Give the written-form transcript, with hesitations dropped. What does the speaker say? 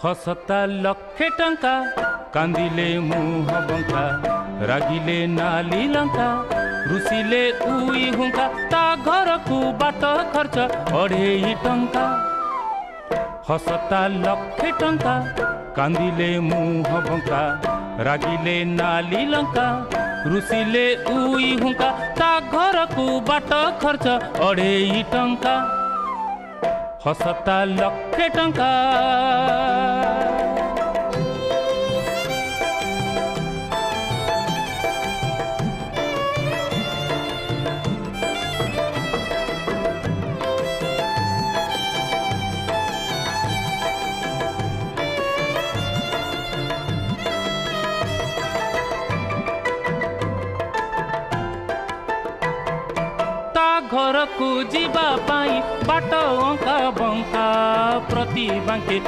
हसता लक्षे टंका कांदिले मुह बंका रागिले नाली लंका रुसिले उई हुंका ता घर को बाट खर्च 2.5 टंका। हसता लक्षे टंका कांदिले मुह बंका रागिले नाली लंका रुसिले उई हुंका ता घर को बाट खर्च 2.5 टंका। हसता लक्षे टंका घर को जीवा पाई बाट अंका बंका प्रति बांके